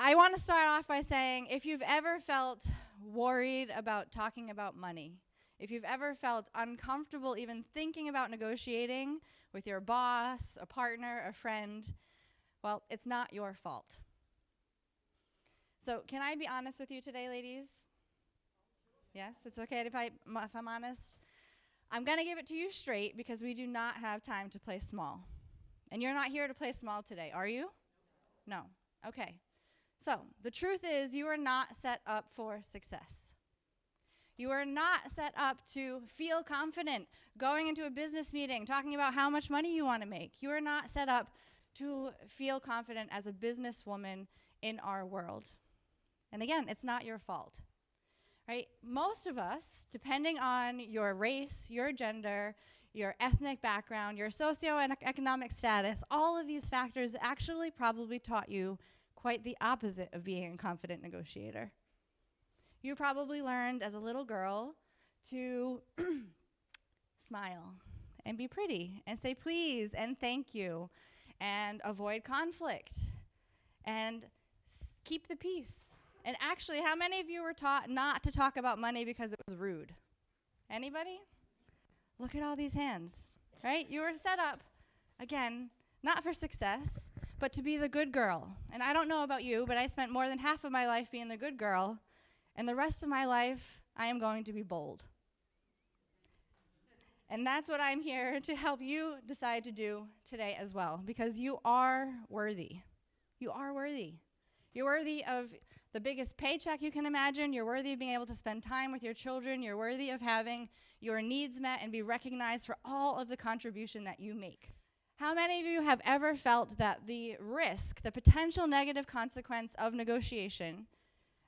I want to start off by saying, if you've ever felt worried about talking about money, if you've ever felt uncomfortable even thinking about negotiating with your boss, a partner, a friend, well, it's not your fault. So can I be honest with you today, ladies? Yes, it's okay if I'm honest. I'm going to give it to you straight because we do not have time to play small. And you're not here to play small today, are you? No. Okay. So the truth is you are not set up for success. You are not set up to feel confident going into a business meeting, talking about how much money you want to make. You are not set up to feel confident as a businesswoman in our world. And again, it's not your fault, right? Most of us, depending on your race, your gender, your ethnic background, your socioeconomic status, all of these factors actually probably taught you quite the opposite of being a confident negotiator. You probably learned as a little girl to smile and be pretty and say please and thank you and avoid conflict and keep the peace. And actually, how many of you were taught not to talk about money because it was rude? Anybody? Look at all these hands, right? You were set up, again, not for success, but to be the good girl. And I don't know about you, but I spent more than half of my life being the good girl, and the rest of my life, I am going to be bold. And that's what I'm here to help you decide to do today as well, because you are worthy. You are worthy. You're worthy of the biggest paycheck you can imagine. You're worthy of being able to spend time with your children. You're worthy of having your needs met and be recognized for all of the contribution that you make. How many of you have ever felt that the risk, the potential negative consequence of negotiation,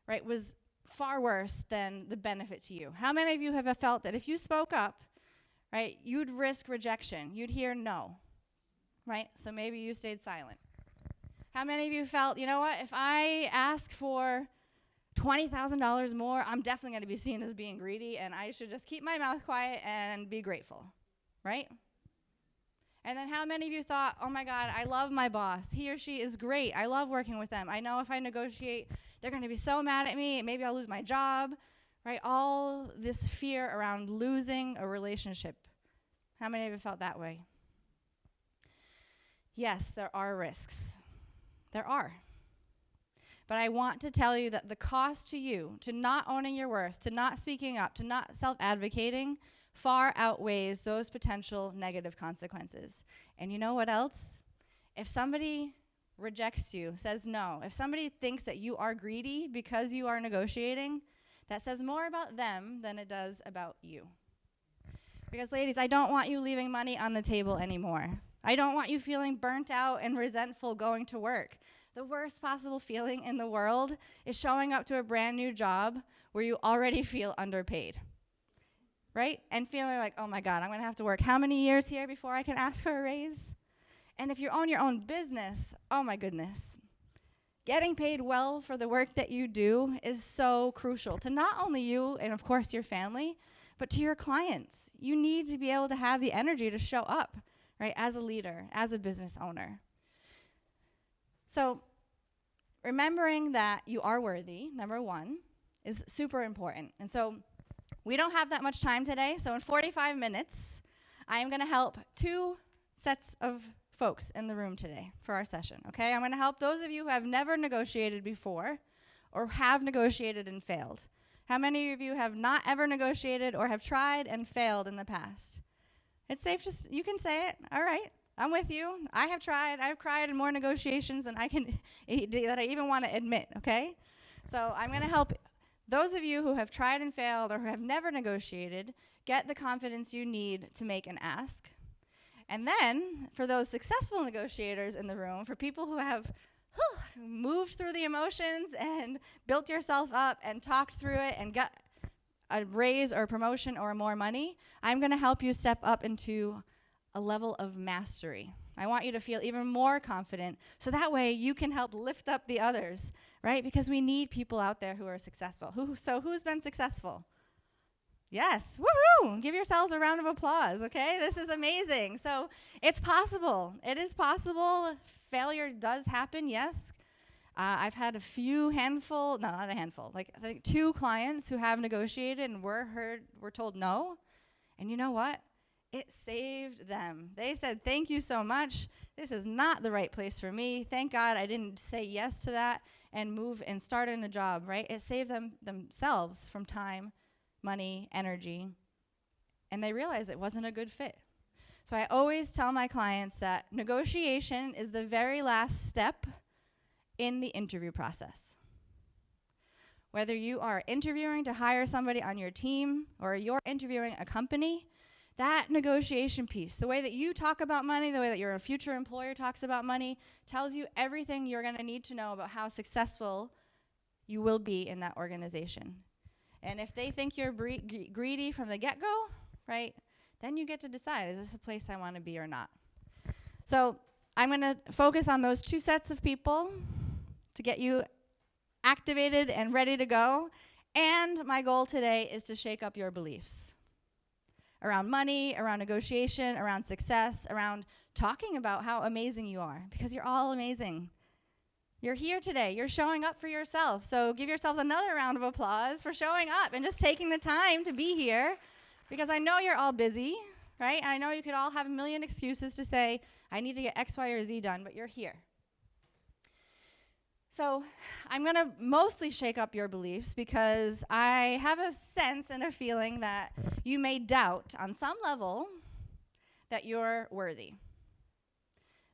right, was far worse than the benefit to you? How many of you have felt that if you spoke up, right, you'd risk rejection? You'd hear no, right? So maybe you stayed silent. How many of you felt, you know what, if I ask for $20,000 more, I'm definitely going to be seen as being greedy, and I should just keep my mouth quiet and be grateful, right? And then how many of you thought, oh my God, I love my boss. He or she is great. I love working with them. I know if I negotiate, they're going to be so mad at me. Maybe I'll lose my job, right? All this fear around losing a relationship. How many of you felt that way? Yes, there are risks. There are. But I want to tell you that the cost to you, to not owning your worth, to not speaking up, to not self-advocating, far outweighs those potential negative consequences. And you know what else? If somebody rejects you, says no, if somebody thinks that you are greedy because you are negotiating, that says more about them than it does about you. Because ladies, I don't want you leaving money on the table anymore. I don't want you feeling burnt out and resentful going to work. The worst possible feeling in the world is showing up to a brand new job where you already feel underpaid, right? And feeling like, oh my God, I'm going to have to work how many years here before I can ask for a raise? And if you own your own business, oh my goodness, getting paid well for the work that you do is so crucial to not only you and of course your family, but to your clients. You need to be able to have the energy to show up, right, as a leader, as a business owner. So remembering that you are worthy, number one, is super important. And so we don't have that much time today, so in 45 minutes, I am going to help two sets of folks in the room today for our session, okay? I'm going to help those of you who have never negotiated before or have negotiated and failed. How many of you have not ever negotiated or have tried and failed in the past? It's safe, just you can say it. All right, I'm with you. I have tried. I've cried in more negotiations than I can that I even want to admit, okay? So I'm going to help those of you who have tried and failed or who have never negotiated get the confidence you need to make an ask. And then for those successful negotiators in the room, for people who have moved through the emotions and built yourself up and talked through it and got a raise or a promotion or more money, I'm going to help you step up into a level of mastery. I want you to feel even more confident so that way you can help lift up the others, right? Because we need people out there who are successful. Who's been successful? Yes, woohoo! Give yourselves a round of applause, okay? This is amazing. So it's possible. It is possible. Failure does happen, yes. I've had not a handful, like I think 2 clients who have negotiated and were told no. And you know what? It saved them. They said, thank you so much. This is not the right place for me. Thank God I didn't say yes to that and move and start in a job, right? It saved themselves from time, money, energy, and they realized it wasn't a good fit. So I always tell my clients that negotiation is the very last step in the interview process. Whether you are interviewing to hire somebody on your team or you're interviewing a company, that negotiation piece, the way that you talk about money, the way that your future employer talks about money, tells you everything you're going to need to know about how successful you will be in that organization. And if they think you're greedy from the get-go, right, then you get to decide, is this a place I want to be or not? So I'm going to focus on those 2 sets of people to get you activated and ready to go. And my goal today is to shake up your beliefs around money, around negotiation, around success, around talking about how amazing you are, because you're all amazing. You're here today. You're showing up for yourself. So give yourselves another round of applause for showing up and just taking the time to be here, because I know you're all busy, right? And I know you could all have a million excuses to say, I need to get X, Y, or Z done, but you're here. So I'm going to mostly shake up your beliefs because I have a sense and a feeling that you may doubt on some level that you're worthy.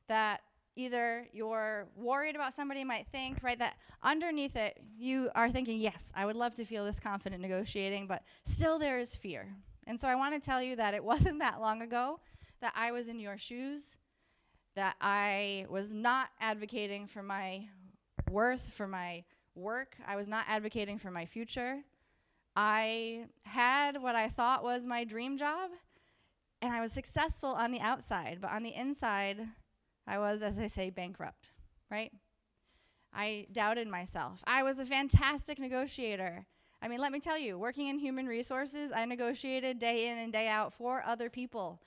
That either you're worried about somebody might think, right, that underneath it you are thinking, yes, I would love to feel this confident negotiating, but still there is fear. And so I want to tell you that it wasn't that long ago that I was in your shoes, that I was not advocating for my worth, for my work. I was not advocating for my future. I had what I thought was my dream job, and I was successful on the outside, but on the inside, I was, as I say, bankrupt, right? I doubted myself. I was a fantastic negotiator. I mean, let me tell you, working in human resources, I negotiated day in and day out for other people,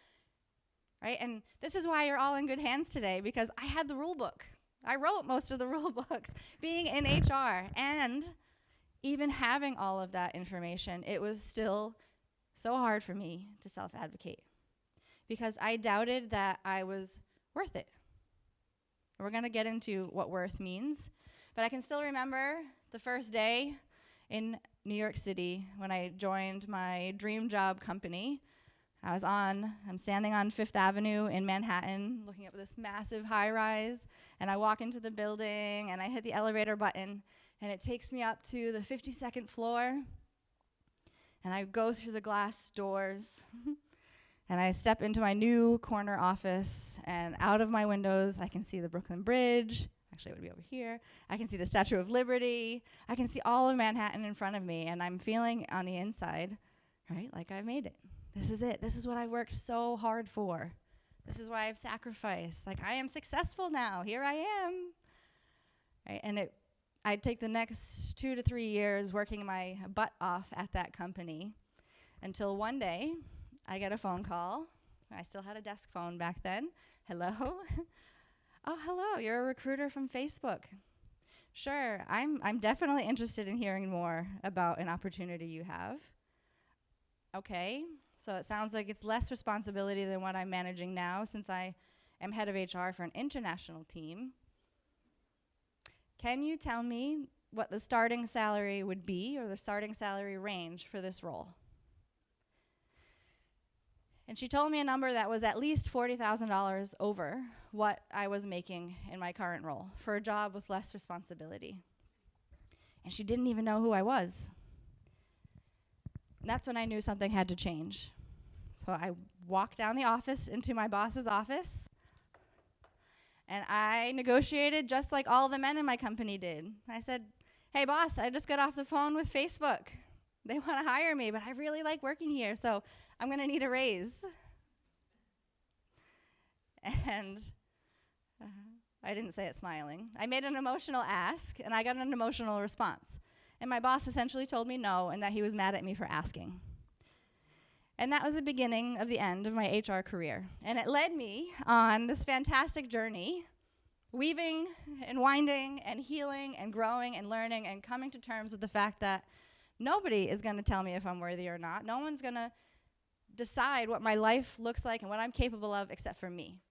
right? And this is why you're all in good hands today, because I had the rule book. I wrote most of the rule books being in HR, and even having all of that information, it was still so hard for me to self-advocate because I doubted that I was worth it. We're going to get into what worth means, but I can still remember the first day in New York City when I joined my dream job company. I'm standing on Fifth Avenue in Manhattan looking at this massive high-rise, and I walk into the building and I hit the elevator button and it takes me up to the 52nd floor, and I go through the glass doors and I step into my new corner office, and out of my windows I can see the Brooklyn Bridge. Actually, it would be over here. I can see the Statue of Liberty. I can see all of Manhattan in front of me, and I'm feeling on the inside, right, like I've made it. This is it. This is what I worked so hard for. This is why I've sacrificed. Like, I am successful now. Here I am. Right? And I'd take the next 2 to 3 years working my butt off at that company until one day I get a phone call. I still had a desk phone back then. Hello? Oh, hello. You're a recruiter from Facebook. Sure. I'm definitely interested in hearing more about an opportunity you have. Okay. So it sounds like it's less responsibility than what I'm managing now, since I am head of HR for an international team. Can you tell me what the starting salary would be, or the starting salary range for this role? And she told me a number that was at least $40,000 over what I was making in my current role for a job with less responsibility. And she didn't even know who I was. And that's when I knew something had to change. So I walked down the office into my boss's office, and I negotiated just like all the men in my company did. I said, hey, boss, I just got off the phone with Facebook. They want to hire me, but I really like working here, so I'm going to need a raise. And I didn't say it smiling. I made an emotional ask, and I got an emotional response. And my boss essentially told me no, and that he was mad at me for asking. And that was the beginning of the end of my HR career. And it led me on this fantastic journey weaving and winding and healing and growing and learning and coming to terms with the fact that nobody is going to tell me if I'm worthy or not. No one's going to decide what my life looks like and what I'm capable of except for me.